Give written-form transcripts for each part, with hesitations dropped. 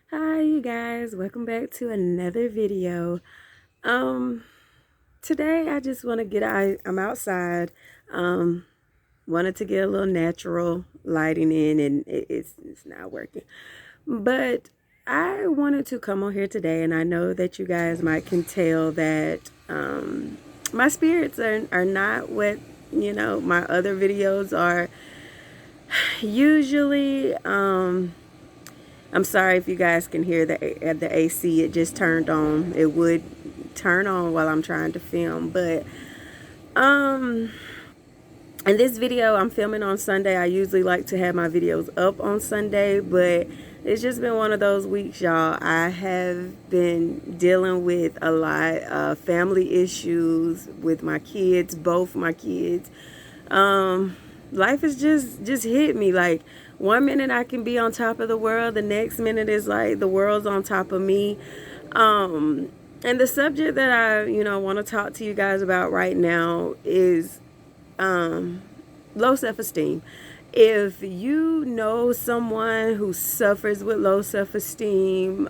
Hi you guys, welcome back to another video. Um Today I just want to I'm outside. Um Wanted to get a little natural lighting in and it's not working. But I wanted to come on here today, and I know that you guys might can tell that my spirits are not what my other videos are usually. I'm sorry if you guys can hear the AC. It just turned on. It would turn on while I'm trying to film. But um in this video I'm filming on Sunday. I usually like to have my videos up on Sunday, but it's just been one of those weeks, y'all. I have been dealing with a lot of family issues with my kids, both my kids. Life has just hit me. Like, one minute I can be on top of the world, the next minute is like the world's on top of me. And the subject that I want to talk to you guys about right now is low self-esteem. If you know someone who suffers with low self-esteem,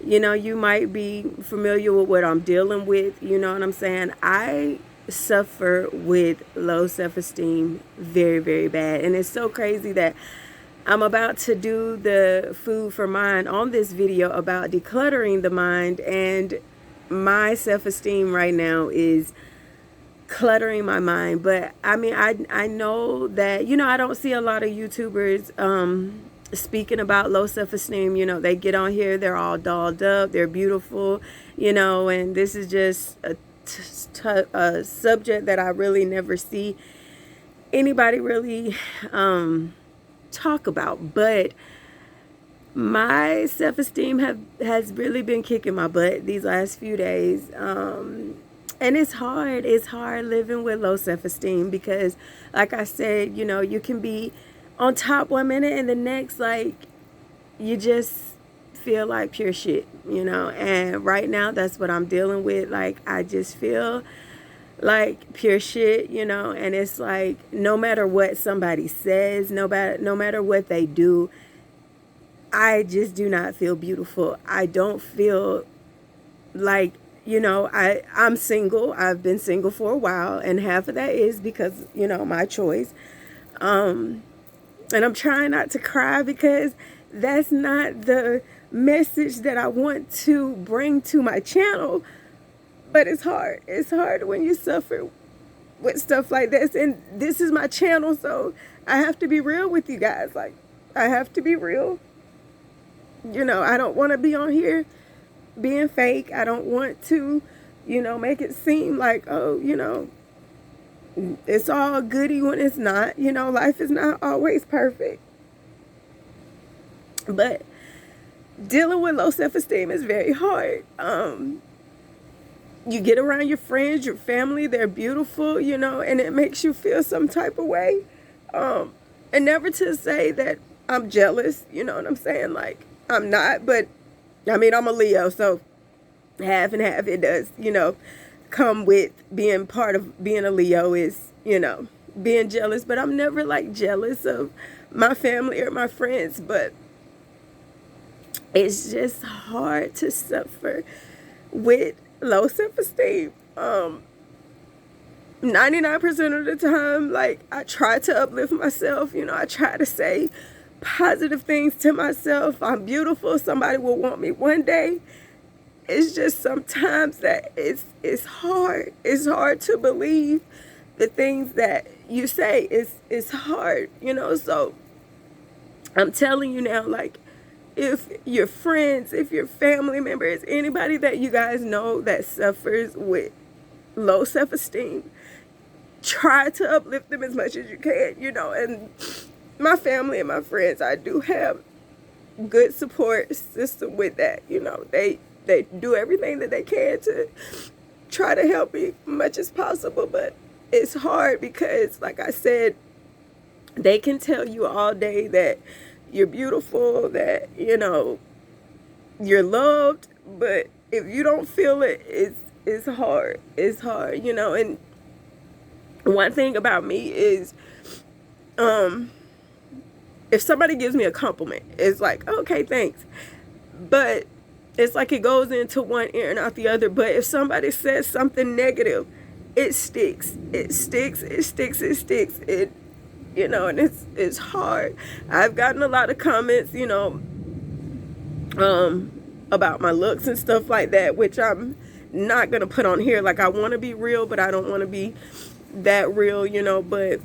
you might be familiar with what I'm dealing with. You know what I'm saying? I suffer with low self-esteem very, very bad. And it's so crazy that I'm about to do the food for mind on this video about decluttering the mind, and my self-esteem right now is cluttering my mind. But I mean, I know that I don't see a lot of YouTubers speaking about low self-esteem. They get on here, they're all dolled up, they're beautiful, and this is just a subject that I really never see anybody really talk about. But my self-esteem has really been kicking my butt these last few days. And it's hard living with low self-esteem, because like I said, you can be on top one minute and the next, like, you just feel like pure shit. And right now that's what I'm dealing with. Like, I just feel like pure shit. And it's like, no matter what somebody says, no matter what they do, I just do not feel beautiful. I don't feel like, I'm single. I've been single for a while, and half of that is because, my choice. And I'm trying not to cry, because that's not the message that I want to bring to my channel. But it's hard. It's hard when you suffer with stuff like this. And this is my channel, so I have to be real with you guys. Like, I have to be real. I don't want to be on here being fake. I don't want to, make it seem like, oh, it's all goody when it's not. Life is not always perfect. But dealing with low self-esteem is very hard. You get around your friends, your family, they're beautiful, and it makes you feel some type of way. And never to say that I'm jealous, you know what I'm saying? Like, I'm not, but I mean, I'm a Leo, so half and half. It does, come with being part of being a Leo is, being jealous. But I'm never like jealous of my family or my friends. But it's just hard to suffer with low self-esteem. 99% of the time, like, I try to uplift myself. I try to say positive things to myself. I'm beautiful. Somebody will want me one day. It's just sometimes that it's hard. It's hard to believe the things that you say. It's hard, So I'm telling you now, like, if your friends, if your family members, anybody that you guys know that suffers with low self-esteem, try to uplift them as much as you can, And my family and my friends, I do have good support system with that. They do everything that they can to try to help me as much as possible. But it's hard because, like I said, they can tell you all day that you're beautiful, that you're loved, but if you don't feel it, it's hard. It's hard. And one thing about me is, if somebody gives me a compliment, it's like, okay, thanks. but it's like it goes into one ear and out the other. But if somebody says something negative, it sticks. It sticks. It sticks. It sticks. It, you know, and it's hard. I've gotten a lot of comments, you know, about my looks and stuff like that, which I'm not gonna put on here. Like, I want to be real, but I don't want to be that real, you know. But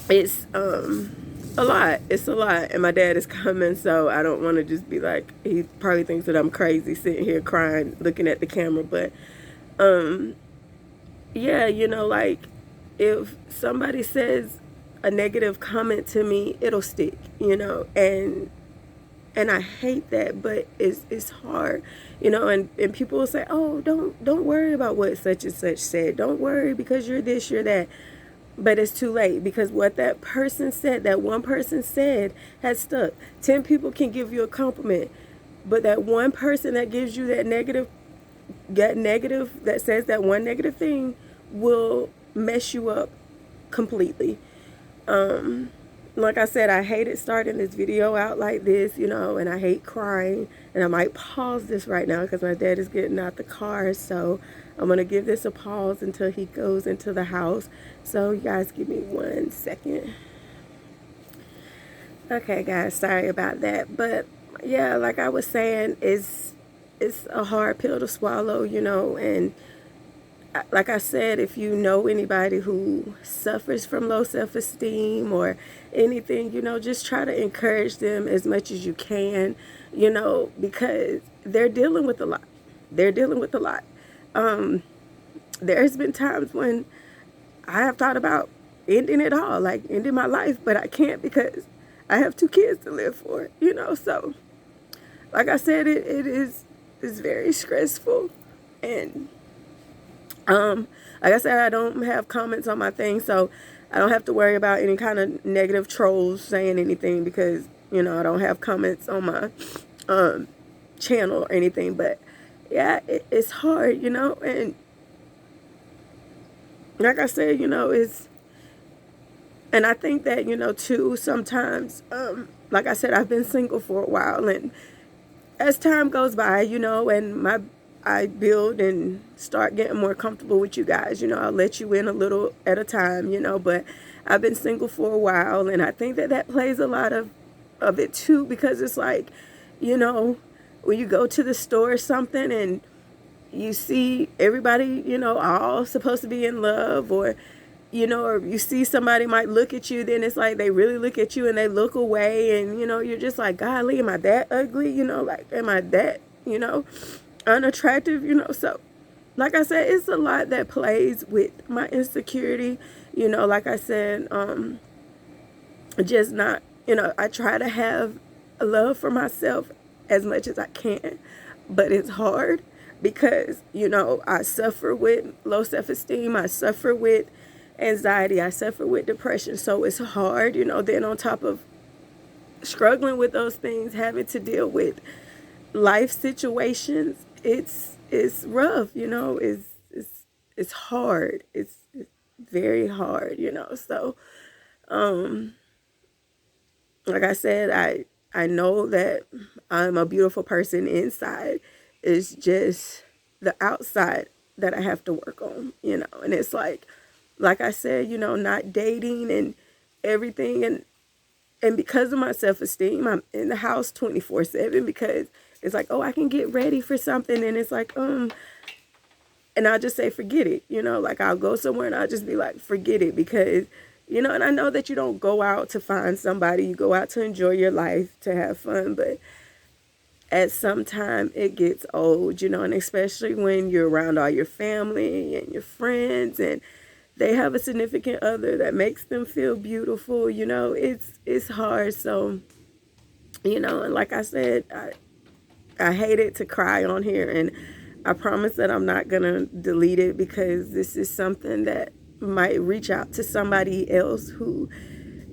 it's a lot. It's a lot, and my dad is coming, so I don't want to just be like, he probably thinks that I'm crazy sitting here crying, looking at the camera. But yeah, you know, like, if somebody says a negative comment to me, it'll stick, you know, and I hate that, but it's hard, you know. And people will say, oh, don't worry about what such and such said. Don't worry because you're this, you're that. But it's too late, because what that person said, that one person said, has stuck. 10 people can give you a compliment, but that one person that gives you that negative, that says that one negative thing, will mess you up completely. Like I said, I hated starting this video out like this, you know, and I hate crying. And I might pause this right now because my dad is getting out the car. So I'm going to give this a pause until he goes into the house. So you guys give me 1 second. Okay, guys, sorry about that. But yeah, like I was saying, it's a hard pill to swallow, you know. And like I said, if you know anybody who suffers from low self-esteem or anything, you know, just try to encourage them as much as you can, you know, because they're dealing with a lot. They're dealing with a lot. There's been times when I have thought about ending it all, like ending my life, but I can't because I have 2 kids to live for, you know. So like I said, it's very stressful. And like I said, I don't have comments on my thing, so I don't have to worry about any kind of negative trolls saying anything, because, you know, I don't have comments on my channel or anything. But yeah, it's hard, you know. And like I said, you know, and I think that, you know, too, sometimes, like I said, I've been single for a while, and as time goes by, you know, and I build and start getting more comfortable with you guys, you know, I'll let you in a little at a time, you know. But I've been single for a while, and I think that plays a lot of it too, because it's like, you know, when you go to the store or something and you see everybody, you know, all supposed to be in love, or, you know, or you see somebody might look at you, then it's like they really look at you and they look away, and, you know, you're just like, golly, am I that ugly? You know, like, am I that, you know, unattractive, you know? So like I said, it's a lot that plays with my insecurity, you know. Like I said, just not, you know, I try to have a love for myself as much as I can, but it's hard because, you know, I suffer with low self-esteem, I suffer with anxiety, I suffer with depression. So it's hard, you know. Then on top of struggling with those things, having to deal with life situations, it's rough, you know. It's hard. It's very hard, you know. So like I said, I know that I'm a beautiful person inside. It's just the outside that I have to work on, you know. And it's like I said, you know, not dating and everything, and because of my self-esteem, I'm in the house 24/7, because it's like, oh, I can get ready for something, and it's like, and I'll just say, forget it, you know. Like, I'll go somewhere and I'll just be like, forget it, because, you know, and I know that you don't go out to find somebody, you go out to enjoy your life, to have fun, but at some time it gets old, you know. And especially when you're around all your family and your friends, and they have a significant other that makes them feel beautiful, you know, it's hard. So, you know, and like I said, I hate it to cry on here, and I promise that I'm not gonna delete it, because this is something that might reach out to somebody else who,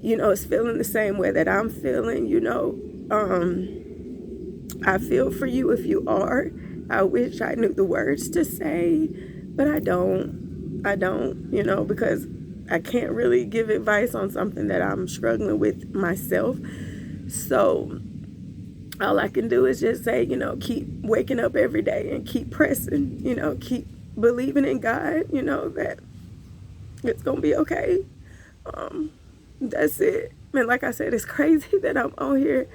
you know, is feeling the same way that I'm feeling, you know. I feel for you if you are. I wish I knew the words to say, but I don't, you know, because I can't really give advice on something that I'm struggling with myself. So all I can do is just say, keep waking up every day and keep pressing, keep believing in God, that it's going to be okay. That's it. And like I said, it's crazy that I'm on here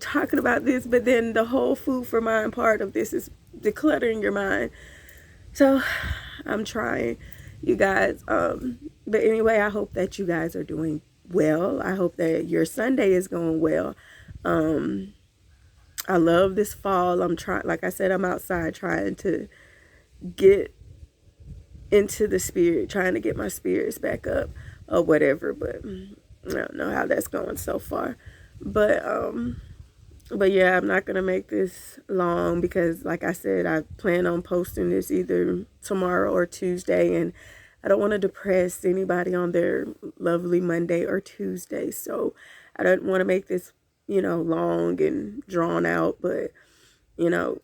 talking about this, but then the whole food for mind part of this is decluttering your mind. So I'm trying, you guys. But anyway, I hope that you guys are doing well. I hope that your Sunday is going well. I love this fall. I'm trying, like I said, I'm outside trying to get into the spirit, trying to get my spirits back up or whatever. But I don't know how that's going so far. But yeah, I'm not gonna make this long because, like I said, I plan on posting this either tomorrow or Tuesday, and I don't want to depress anybody on their lovely Monday or Tuesday. So I don't want to make this, long and drawn out. But you know,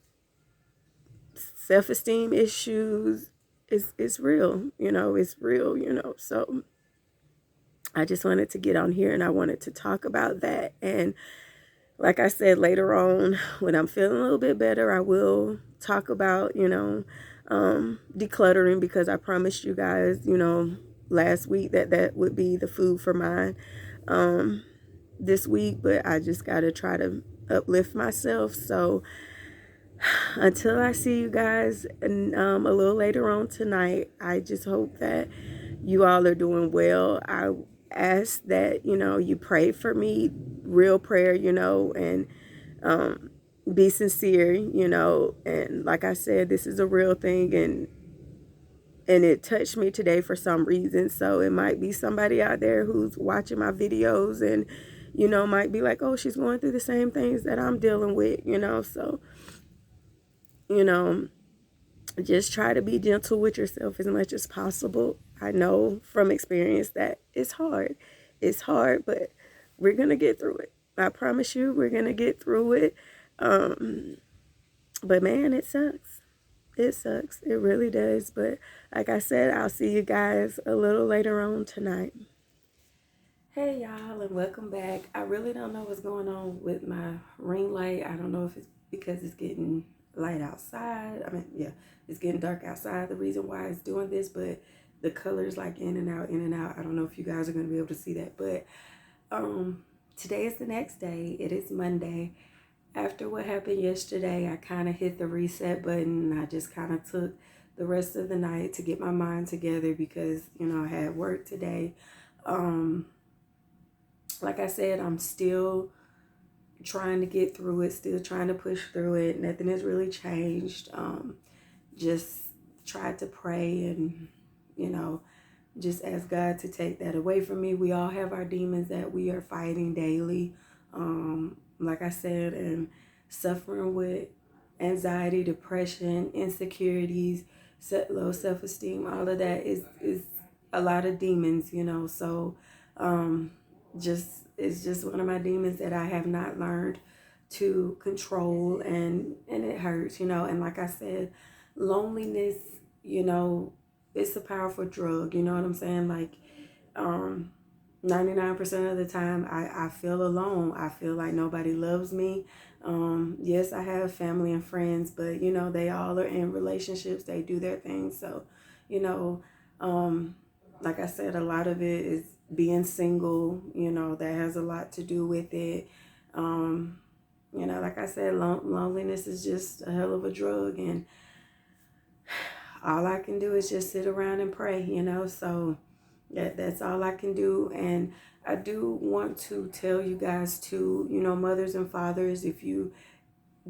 self-esteem issues is real. It's real. So I just wanted to get on here and I wanted to talk about that. And like I said, later on, when I'm feeling a little bit better, I will talk about, decluttering, because I promised you guys, last week that would be the food for mind this week. But I just got to try to uplift myself. So until I see you guys a little later on tonight, I just hope that you all are doing well. I ask that, you pray for me, real prayer, and be sincere, and like I said, this is a real thing, and it touched me today for some reason. So it might be somebody out there who's watching my videos and, might be like, oh, she's going through the same things that I'm dealing with, so, just try to be gentle with yourself as much as possible. I know from experience that it's hard. It's hard, but we're going to get through it. I promise you, we're going to get through it. But man, it sucks. It sucks. It really does. But like I said, I'll see you guys a little later on tonight. Hey y'all, and welcome back. I really don't know what's going on with my ring light. I don't know if it's because it's getting light outside. Yeah, it's getting dark outside, the reason why it's doing this, but the colors like in and out, in and out. I don't know if you guys are going to be able to see that, but today is the next day. It is Monday. After what happened yesterday, I kind of hit the reset button. I just kind of took the rest of the night to get my mind together because, I had work today. Like I said, I'm still trying to get through it, still trying to push through it. Nothing has really changed. Just tried to pray and, just ask God to take that away from me. We all have our demons that we are fighting daily. Like I said, and suffering with anxiety, depression, insecurities, low self-esteem, all of that is a lot of demons, so it's just one of my demons that I have not learned to control, and it hurts, and like I said, loneliness, it's a powerful drug, you know what I'm saying? Like 99% of the time I feel alone. I feel like nobody loves me. Yes, I have family and friends, but they all are in relationships, they do their thing. So like I said, a lot of it is being single, that has a lot to do with it. Like I said, loneliness is just a hell of a drug, and all I can do is just sit around and pray, so that's all I can do. And I do want to tell you guys too, mothers and fathers, if you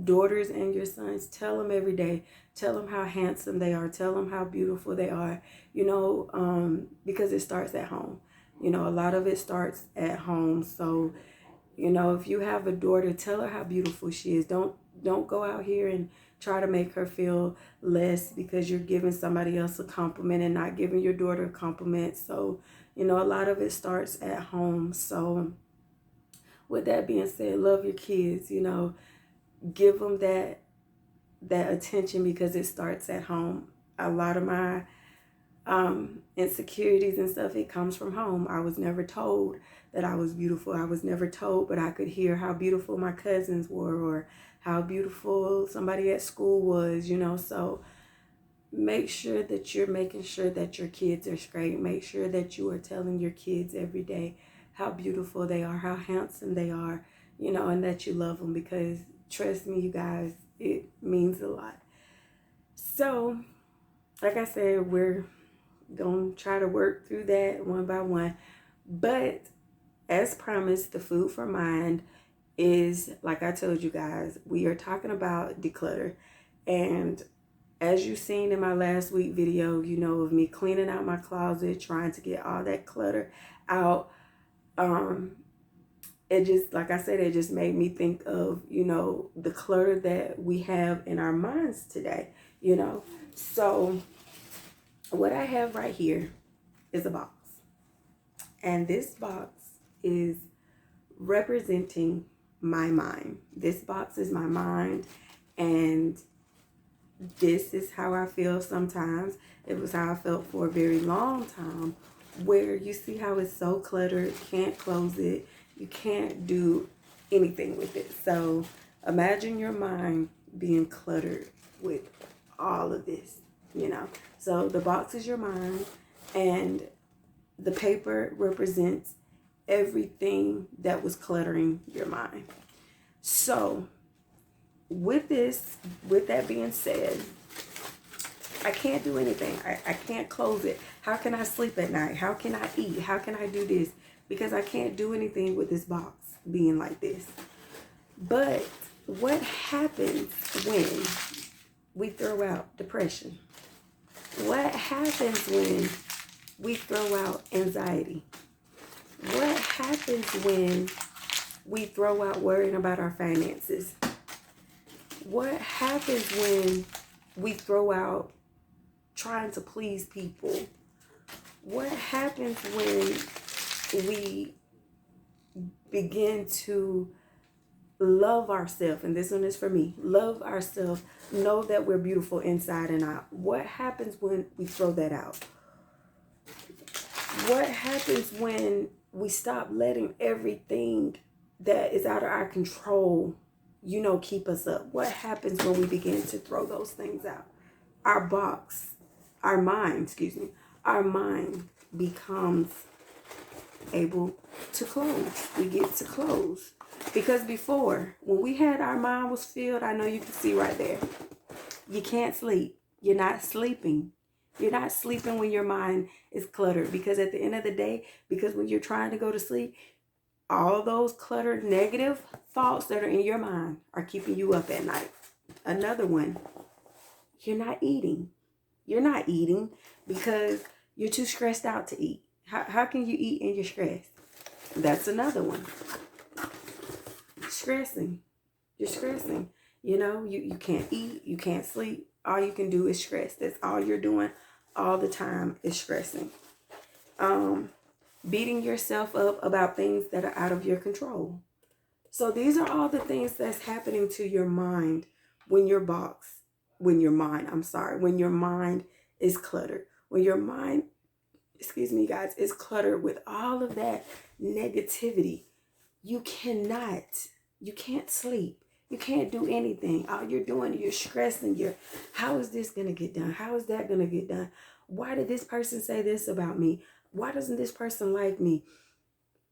daughters and your sons, tell them every day, tell them how handsome they are, tell them how beautiful they are, because it starts at home. A lot of it starts at home. So, if you have a daughter, tell her how beautiful she is. Don't go out here and try to make her feel less because you're giving somebody else a compliment and not giving your daughter a compliment. So, a lot of it starts at home. So with that being said, love your kids, give them that attention because it starts at home. A lot of my insecurities and stuff, it comes from home. I was never told that I was beautiful. I was never told, but I could hear how beautiful my cousins were or how beautiful somebody at school was, you know. So make sure that you're making sure that your kids are straight. Make sure that you are telling your kids every day how beautiful they are, how handsome they are, you know, and that you love them, because trust me, you guys, it means a lot. So, like I said, we're going to try to work through that one by one. But as promised, the food for mind is, like I told you guys, we are talking about declutter. And as you seen in my last week video, you know, of me cleaning out my closet, trying to get all that clutter out. It just, like I said, it just made me think of, you know, the clutter that we have in our minds today, you know. So what I have right here is a box. And this box is representing my mind. This box is my mind, and this is how I feel sometimes. It was how I felt for a very long time, where you see how it's so cluttered, can't close it, you can't do anything with it. So imagine your mind being cluttered with all of this, you know. So the box is your mind, and the paper represents everything that was cluttering your mind. So with that being said, I can't do anything. I can't close it. How can I sleep at night? How can I eat? How can I do this? Because I can't do anything with this box being like this. But what happens when we throw out depression? What happens when we throw out anxiety? What happens when we throw out worrying about our finances? What happens when we throw out trying to please people? What happens when we begin to love ourselves? And this one is for me. Love ourselves. Know that we're beautiful inside and out. What happens when we throw that out? What happens when we stop letting everything that is out of our control, you know, keep us up? What happens when we begin to throw those things out? Our mind becomes able to close. We get to close. Because before, when we had our mind was filled, I know you can see right there, you can't sleep. You're not sleeping. You're not sleeping when your mind is cluttered, because at the end of the day, because when you're trying to go to sleep, all those cluttered negative thoughts that are in your mind are keeping you up at night. Another one, you're not eating. You're not eating because you're too stressed out to eat. How can you eat and you're stressed? That's another one. Stressing. You're stressing. You know, you can't eat, you can't sleep. All you can do is stress. That's all you're doing all the time is stressing. Beating yourself up about things that are out of your control. So these are all the things that's happening to your mind when your mind is cluttered. When your mind, guys, is cluttered with all of that negativity, you can't sleep. You can't do anything. All you're doing, you're stressing. How is this going to get done? How is that going to get done? Why did this person say this about me? Why doesn't this person like me?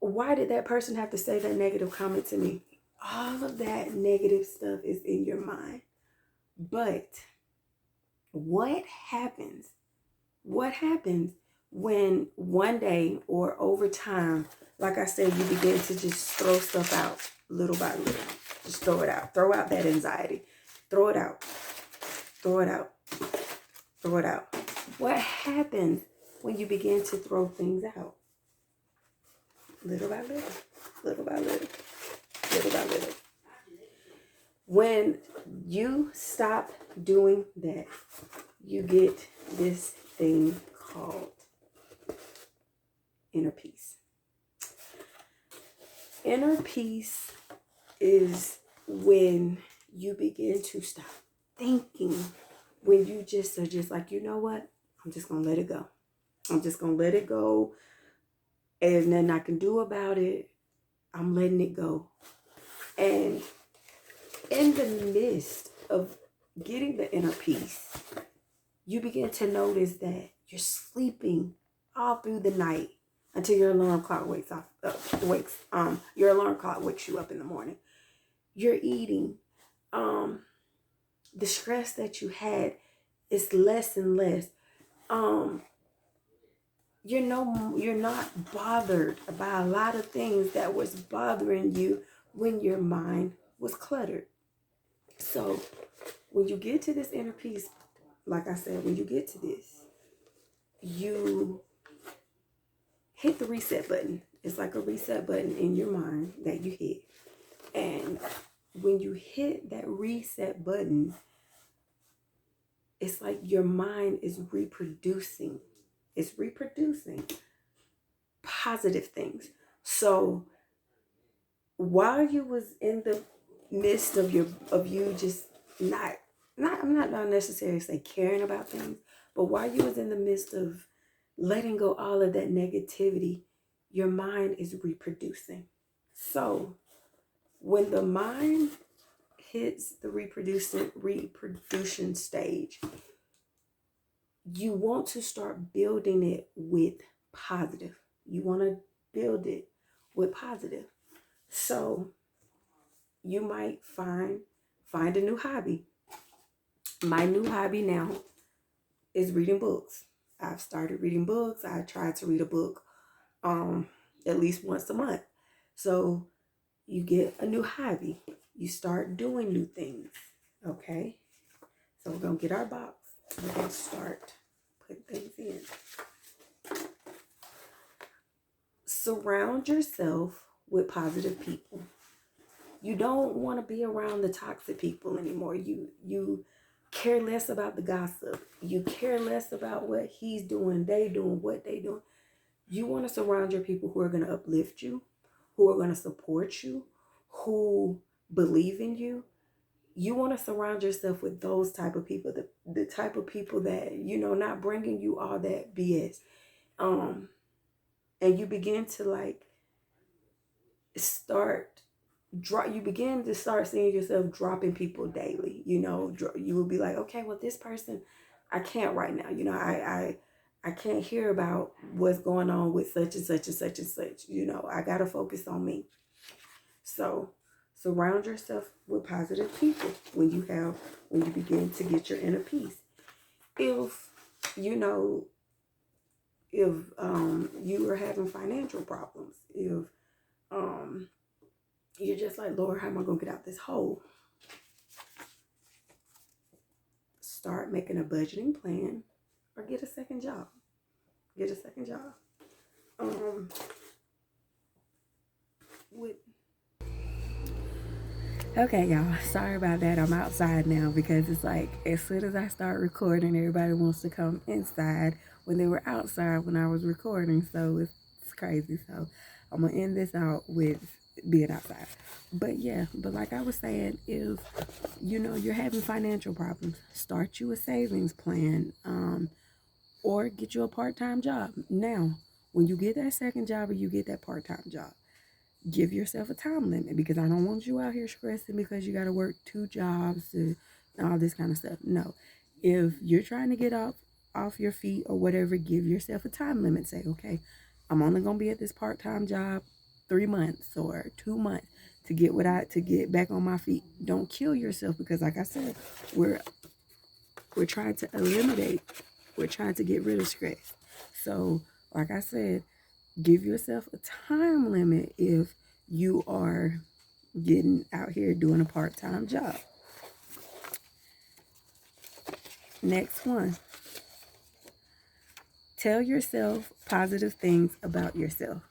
Why did that person have to say that negative comment to me? All of that negative stuff is in your mind. But what happens? What happens when one day or over time, like I said, you begin to just throw stuff out little by little? Just throw it out. Throw out that anxiety. Throw it out. Throw it out. Throw it out. What happens when you begin to throw things out? Little by little. Little by little. Little by little. When you stop doing that, you get this thing called inner peace. Inner peace is when you begin to stop thinking, when you just are just like, you know what? I'm just going to let it go. I'm just going to let it go. And nothing I can do about it. I'm letting it go. And in the midst of getting the inner peace, you begin to notice that you're sleeping all through the night until your alarm clock your alarm clock wakes you up in the morning. You're eating. The stress that you had is less and less. You're not bothered by a lot of things that was bothering you when your mind was cluttered. So when you get to this inner peace, like I said, when you get to this, you hit the reset button. It's like a reset button in your mind that you hit. And when you hit that reset button, it's like your mind is reproducing. It's reproducing positive things. So while you was in the midst of you just I'm not necessarily say caring about things, but while you was in the midst of letting go all of that negativity, your mind is reproducing. So when the mind hits the reproduction stage, you want to start building it with positive. You want to build it with positive. So you might find a new hobby. My new hobby now is reading books. I've started reading books. I try to read a book at least once a month. So you get a new hobby. You start doing new things. Okay? So we're going to get our box. We're going to start putting things in. Surround yourself with positive people. You don't want to be around the toxic people anymore. You care less about the gossip. You care less about what he's doing, they doing, what they doing. You want to surround your people who are going to uplift you, who are going to support you, who believe in you. You want to surround yourself with those type of people, the type of people that, not bringing you all that BS. And you begin to you begin to start seeing yourself dropping people daily. You will be like, okay, well, this person, I can't right now. I can't hear about what's going on with such and such and such and such. I got to focus on me. So surround yourself with positive people when you begin to get your inner peace. If you are having financial problems, if you're just like, Lord, how am I going to get out this hole? Start making a budgeting plan or get a second job. Okay, y'all. Sorry about that. I'm outside now because it's like as soon as I start recording, everybody wants to come inside when they were outside when I was recording. So it's crazy. So I'm going to end this out with being outside. But like I was saying, if you're having financial problems, start you a savings plan, or get you a part-time job. Now, when you get that second job or you get that part-time job, give yourself a time limit, because I don't want you out here stressing because you got to work 2 jobs and all this kind of stuff. No, if you're trying to get off your feet or whatever, give yourself a time limit. Say, okay, I'm only going to be at this part-time job 3 months or 2 months to get back on my feet. Don't kill yourself, because like I said, we're trying to we're trying to get rid of stress. So like I said, give yourself a time limit if you are getting out here doing a part-time job. Next one. Tell yourself positive things about yourself.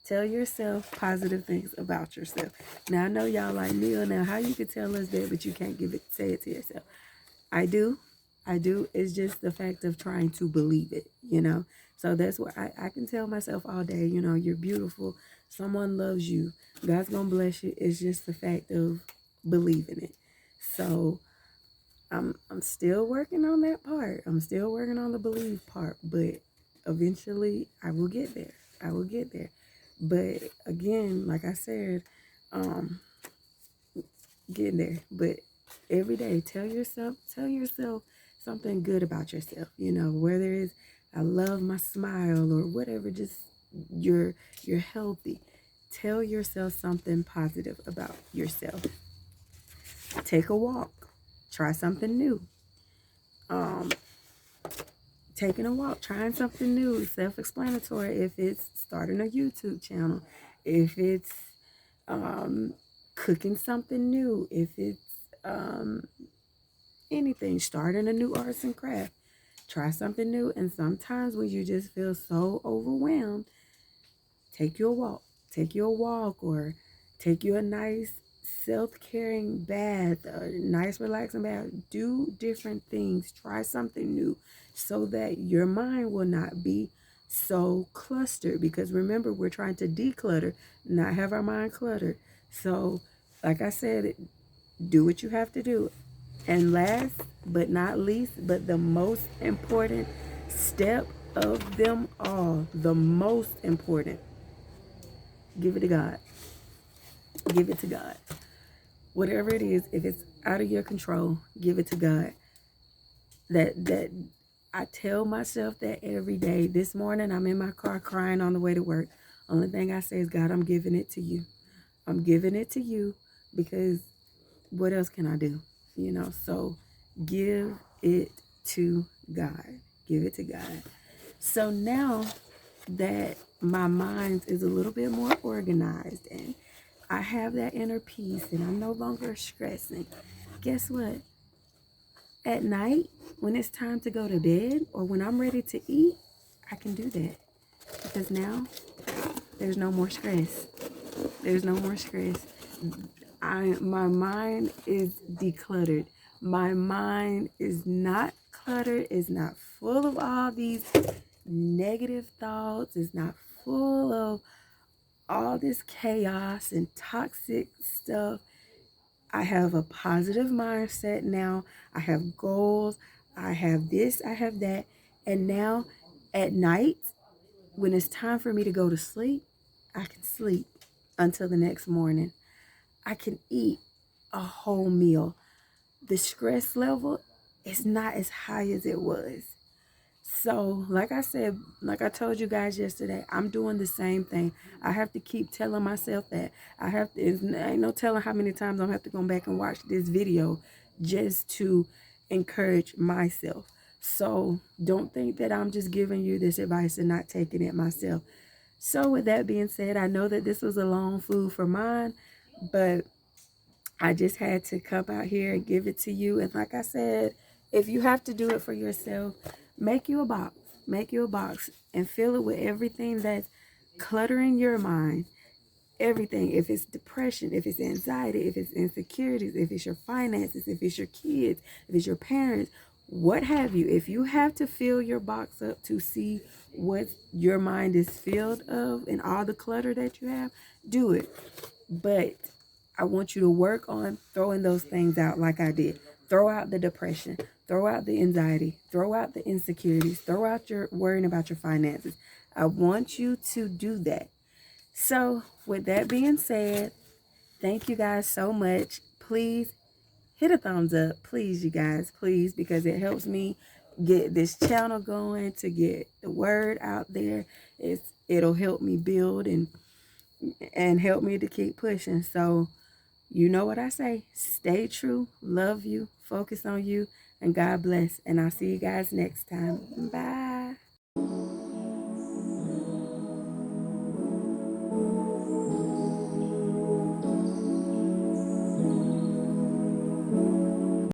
Tell yourself positive things about yourself. Now, I know y'all like, Neil, now how you can tell us that, but you can't say it to yourself. I do. It's just the fact of trying to believe it, So that's what I can tell myself all day, you're beautiful. Someone loves you. God's going to bless you. It's just the fact of believing it. So I'm still working on that part. I'm still working on the believe part, but eventually I will get there. I will get there. But again, like I said, um, getting there. But every day, tell yourself something good about yourself. You know, whether it's I love my smile or whatever, just you're you're healthy. Tell yourself something positive about yourself. Take a walk. Try something new. Um, Taking a walk, trying something new, self-explanatory. If it's starting a YouTube channel, if it's um, cooking something new, if it's um, anything, starting a new arts and craft, try something new. And sometimes when you just feel so overwhelmed, take you a walk. Take you a walk or take you a nice self-caring bath, a nice relaxing bath. Do different things. Try something new so that your mind will not be so clustered. Because remember, we're trying to declutter, not have our mind cluttered. So, like I said, do what you have to do. And last but not least, but the most important step of them all, the most important, give it to God. Give it to God. Whatever it is, if it's out of your control, give it to God. That I tell myself that every day. This morning I'm in my car crying on the way to work. Only thing I say is, God, I'm giving it to you. I'm giving it to you because what else can I do? You know, so give it to God. Give it to God. So now that my mind is a little bit more organized and I have that inner peace and I'm no longer stressing, guess what? At night, when it's time to go to bed or when I'm ready to eat, I can do that because now there's no more stress. There's no more stress. My mind is decluttered. My mind is not cluttered. It's not full of all these negative thoughts. It's not full of all this chaos and toxic stuff. I have a positive mindset now. I have goals. I have this, I have that. And now at night, when it's time for me to go to sleep, I can sleep until the next morning. I can eat a whole meal. The stress level is not as high as it was. So, like I said, like I told you guys yesterday, I'm doing the same thing. I have to keep telling myself that. Ain't no telling how many times I'm have to go back and watch this video just to encourage myself. So, don't think that I'm just giving you this advice and not taking it myself. So, with that being said, I know that this was a long food for mine, but I just had to come out here and give it to you. And like I said, if you have to do it for yourself, make you a box. Make you a box and fill it with everything that's cluttering your mind. Everything. If it's depression, if it's anxiety, if it's insecurities, if it's your finances, if it's your kids, if it's your parents, what have you. If you have to fill your box up to see what your mind is filled of and all the clutter that you have, do it. But I want you to work on throwing those things out like I did. Throw out the depression, throw out the anxiety, throw out the insecurities, throw out your worrying about your finances. I want you to do that. So, with that being said, thank you guys so much. Please hit a thumbs up, please, you guys, please, because it helps me get this channel going, to get the word out there. It'll help me build and help me to keep pushing. So, you know what I say. Stay true, love you, focus on you, and God bless. And I'll see you guys next time. Bye.